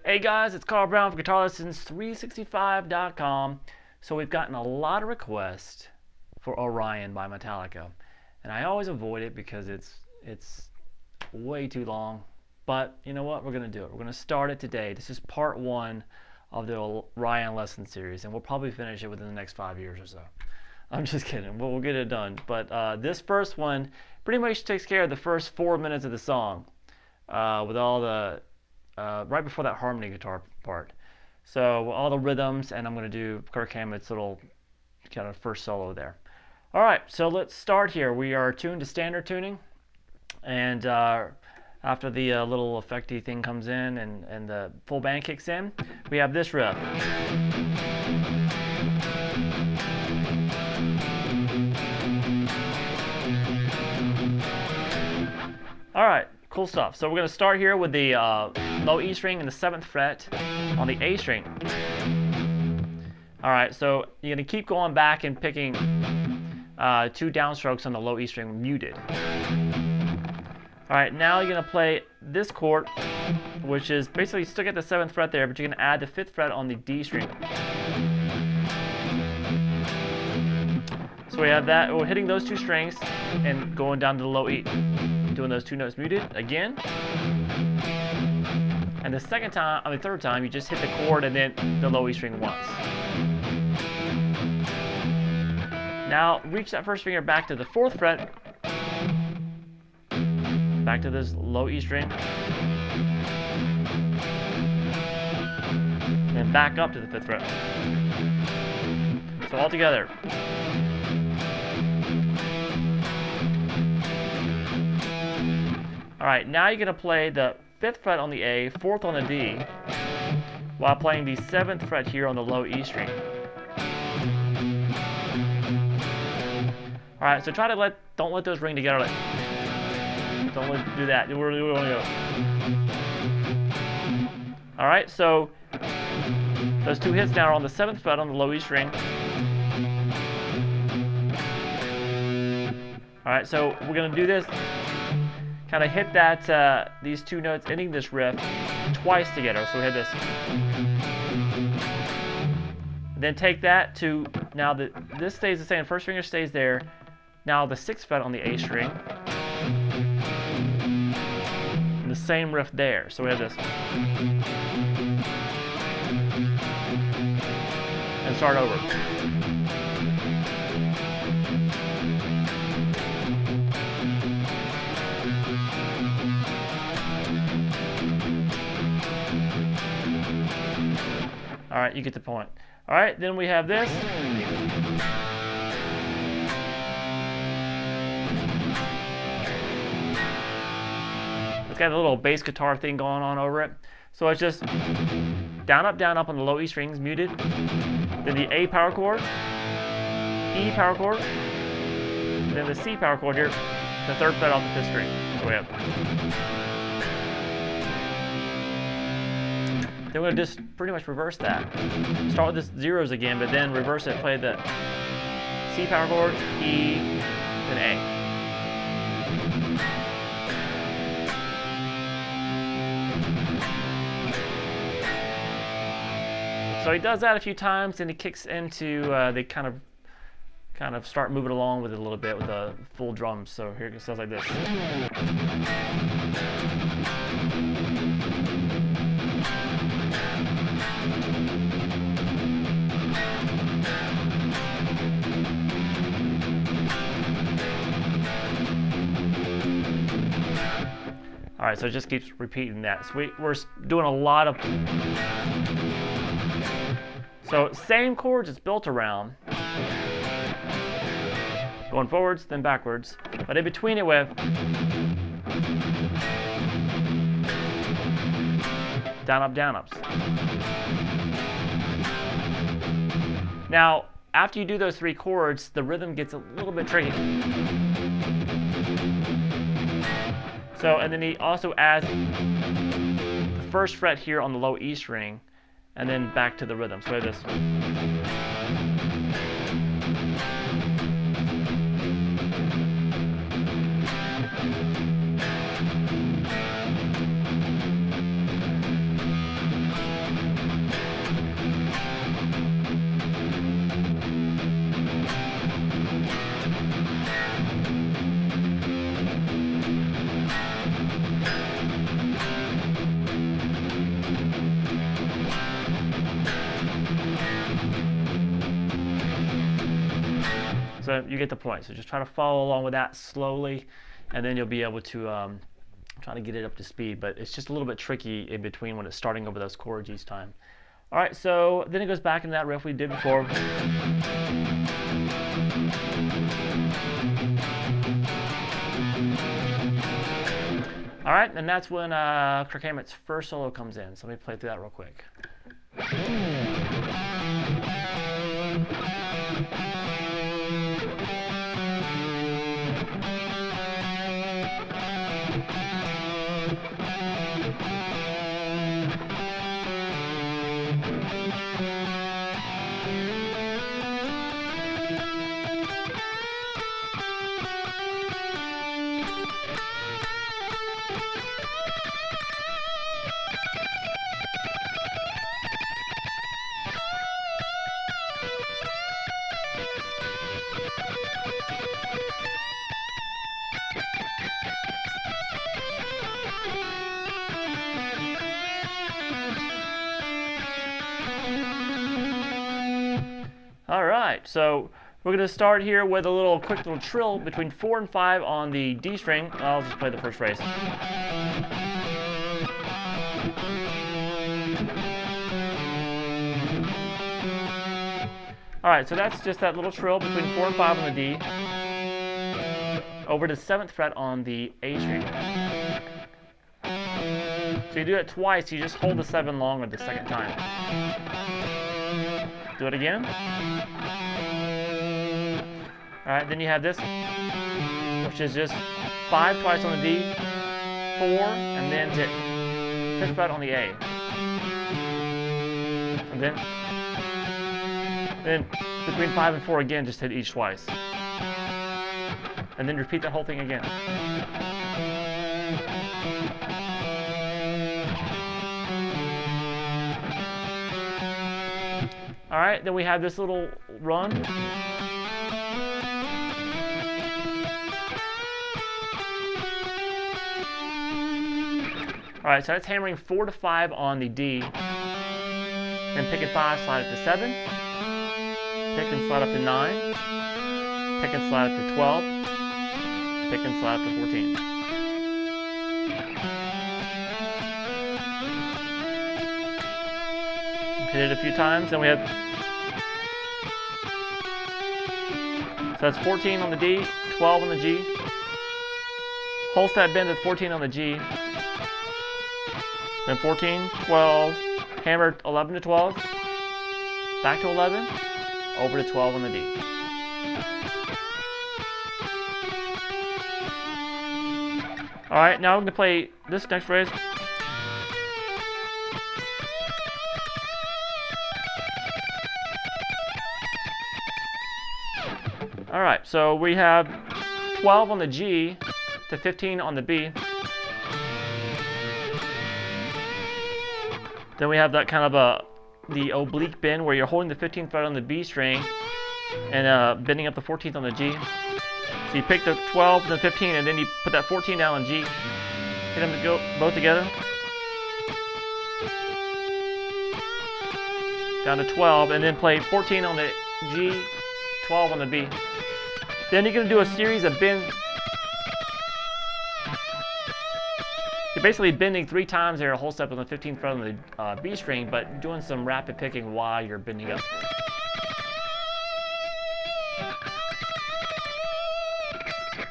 Hey guys, it's Carl Brown from GuitarLessons365.com. So we've gotten a lot of requests for Orion by Metallica, and I always avoid it because it's way too long. But you know what? We're going to do it. We're going to start it today. This is part 1 of the Orion lesson series, and we'll probably finish it within the next 5 years or so. I'm just kidding. We'll get it done. But this first one pretty much takes care of the first 4 minutes of the song with all the right before that harmony guitar part. So all the rhythms, and I'm going to do Kirk Hammett's little kind of first solo there. All right, so let's start here. We are tuned to standard tuning, and after the little effecty thing comes in and the full band kicks in, we have this riff. All right. Cool stuff. So we're going to start here with the low E string and the 7th fret on the A string. Alright, so you're going to keep going back and picking 2 downstrokes on the low E string muted. Alright, now you're going to play this chord, which is basically still get the 7th fret there, but you're going to add the 5th fret on the D string. So we have that, we're hitting those 2 strings and going down to the low E. Doing those 2 notes muted again, and the third time you just hit the chord and then the low E string once. Now reach that first finger back to the 4th fret, back to this low E string, and back up to the 5th fret. So all together. Alright, now you're going to play the 5th fret on the A, 4th on the D, while playing the 7th fret here on the low E string. Alright, so don't let those ring together. Don't do that. We really want to go. Alright, so those 2 hits now are on the 7th fret on the low E string. Alright, so we're going to do this. Kind of hit that these 2 notes ending this riff twice together. So we hit this. Then take that to, now that this stays the same, first finger stays there. Now the 6th fret on the A string. And the same riff there. So we have this. And start over. Alright, you get the point. Alright, then we have this. It's got a little bass guitar thing going on over it. So it's just down, up on the low E strings, muted. Then the A power chord, E power chord, then the C power chord here, the 3rd fret off the 5th string. So we have. Then we're going to just pretty much reverse that. Start with the zeros again, but then reverse it, play the C power chord, E, then A. So he does that a few times, and he kicks into, they kind of start moving along with it a little bit with the full drums. So here it sounds like this. All right, so it just keeps repeating that. So we're doing a lot of. So same chords it's built around. Going forwards, then backwards. But in between it with. down, up, down, ups. Now, after you do those 3 chords, the rhythm gets a little bit tricky. So, and then he also adds the first fret here on the low E string, and then back to the rhythm. So we have this. So you get the point. So just try to follow along with that slowly, and then you'll be able to try to get it up to speed. But it's just a little bit tricky in between when it's starting over those chords each time. All right, so then it goes back into that riff we did before. All right, and that's when Kirk Hammett's first solo comes in. So let me play through that real quick. All right, so we're going to start here with a quick little trill between 4 and 5 on the D string. I'll just play the first phrase. All right, so that's just that little trill between 4 and 5 on the D, over to 7th fret on the A string. So you do it twice, you just hold the 7 longer the second time. Do it again. All right, then you have this, which is just 5 twice on the D, 4, and then hit 5th fret on the A. And then between 5 and 4 again, just hit each twice. And then repeat that whole thing again. All right, then we have this little run. All right, so that's hammering 4 to 5 on the D. Then pick and 5, slide up to 7. Pick and slide up to 9. Pick and slide up to 12. Pick and slide up to 14. Hit it a few times, then we have, so that's 14 on the D, 12 on the G, whole step bend at 14 on the G, then 14, 12, hammer 11 to 12, back to 11, over to 12 on the D. All right, now I'm going to play this next phrase. All right, so we have 12 on the G to 15 on the B. Then we have that kind of the oblique bend where you're holding the 15th fret on the B string and bending up the 14th on the G. So you pick the 12 and the 15 and then you put that 14 down on G. Hit them to go both together. Down to 12 and then play 14 on the G, 12 on the B. Then you're going to do a series of bends. You're basically bending 3 times there, a whole step on the 15th fret on the B string, but doing some rapid picking while you're bending up.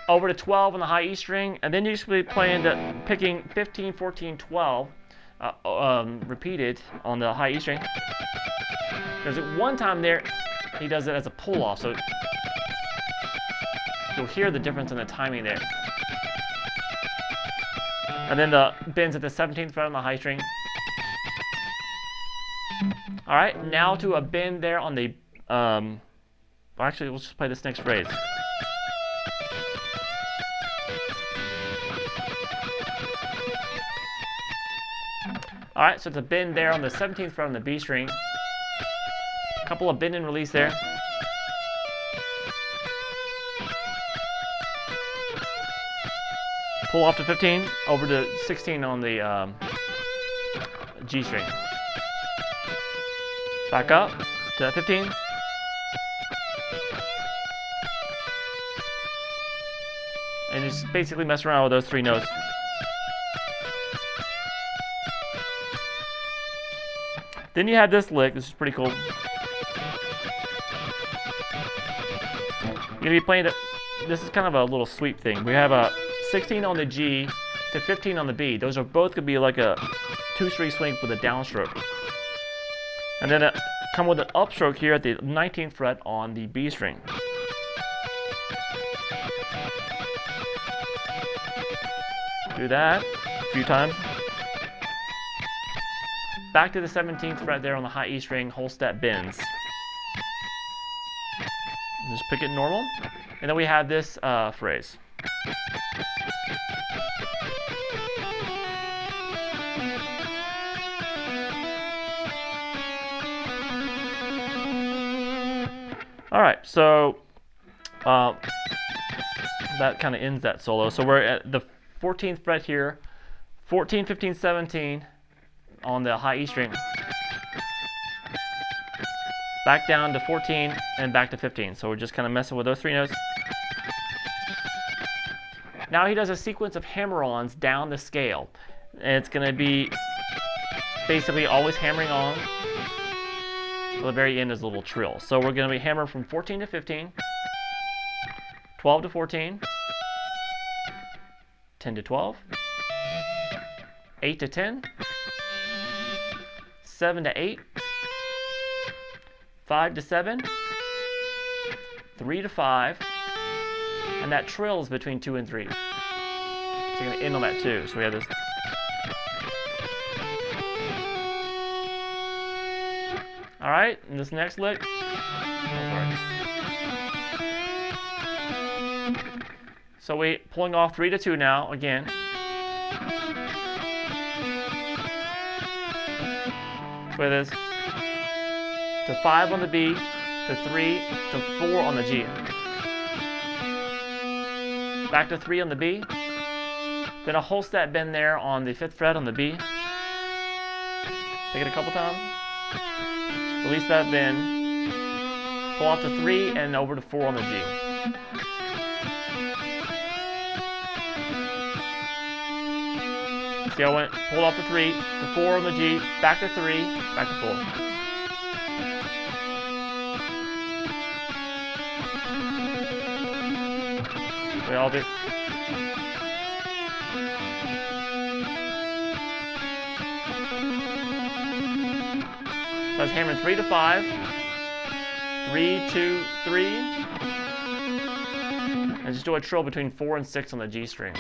Over to 12 on the high E string, and then you're just playing picking 15, 14, 12, repeated on the high E string. There's one time there, he does it as a pull off, so you'll hear the difference in the timing there. And then the bends at the 17th fret on the high string. All right, now to a bend there on the, well, actually, let's just play this next phrase. All right, so it's a bend there on the 17th fret on the B string. A couple of bend and release there. Pull off to 15, over to 16 on the G string. Back up to 15. And just basically mess around with those three notes. Then you have this lick. This is pretty cool. You're going to be playing it. This is kind of a little sweep thing. We have a 16 on the G to 15 on the B. Those are both going to be like a 2-string swing with a downstroke. And then come with an upstroke here at the 19th fret on the B string. Do that a few times. Back to the 17th fret there on the high E string, whole step bends. Just pick it normal. And then we have this phrase. All right, so that kind of ends that solo. So we're at the 14th fret here, 14, 15, 17 on the high E string. Back down to 14 and back to 15. So we're just kind of messing with those three notes. Now he does a sequence of hammer-ons down the scale. And it's going to be basically always hammering on. Till the very end is a little trill. So we're going to be hammering from 14 to 15, 12 to 14, 10 to 12, 8 to 10, 7 to 8, 5 to 7, 3 to 5, and that trill is between 2 and 3. So you're going to end on that 2. So we have this. All right, and this next lick. So we pulling off 3 to 2 now again. So it is to 5 on the B, to 3 to 4 on the G. Back to 3 on the B. Then a whole step bend there on the 5th fret on the B. Take it a couple times. Release that bend. Pull off to 3 and over to 4 on the G. See, I went pulled off to 3 to 4 on the G, back to 3, back to 4. We all do. So I was hammering 3 to 5, 3, 2, 3, and just do a trill between 4 and 6 on the G string.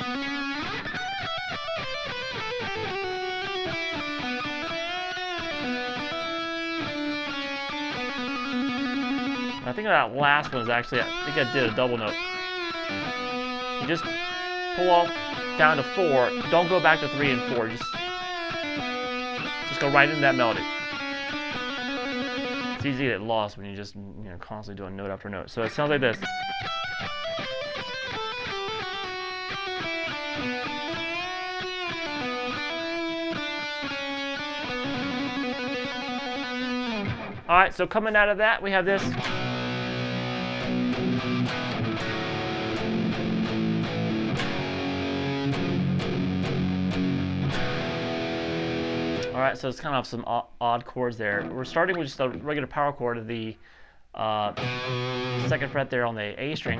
I think that last one is actually, I think I did a double note. You just pull off down to 4. Don't go back to 3 and 4. Just go right into that melody. It's easy to get lost when you just constantly doing note after note. So it sounds like this. All right, so coming out of that, we have this. All right, so it's kind of some odd chords there. We're starting with just a regular power chord of the 2nd fret there on the A string.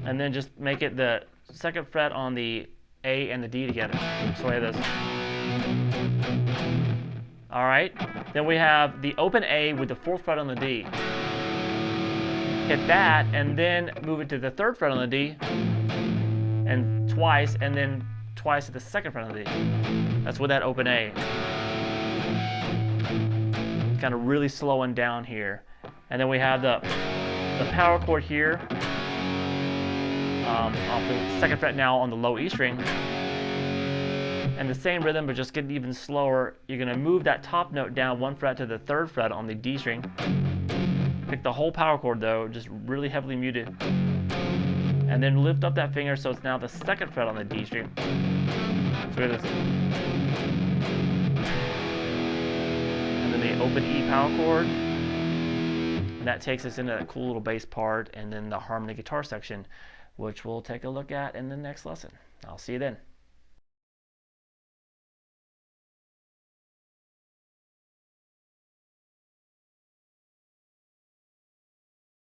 And then just make it the 2nd fret on the A and the D together. So we have this. All right. Then we have the open A with the 4th fret on the D. Hit that, and then move it to the 3rd fret on the D, and twice, and then twice at the 2nd fret on the D. That's with that open A. Kind of really slowing down here. And then we have the power chord here, off the 2nd fret now on the low E string. And the same rhythm, but just getting even slower. You're going to move that top note down 1 fret to the 3rd fret on the D string. Pick the whole power chord though, just really heavily muted. And then lift up that finger so it's now the 2nd fret on the D string. So look at this. And then the open E power chord. And that takes us into that cool little bass part and then the harmony guitar section, which we'll take a look at in the next lesson. I'll see you then.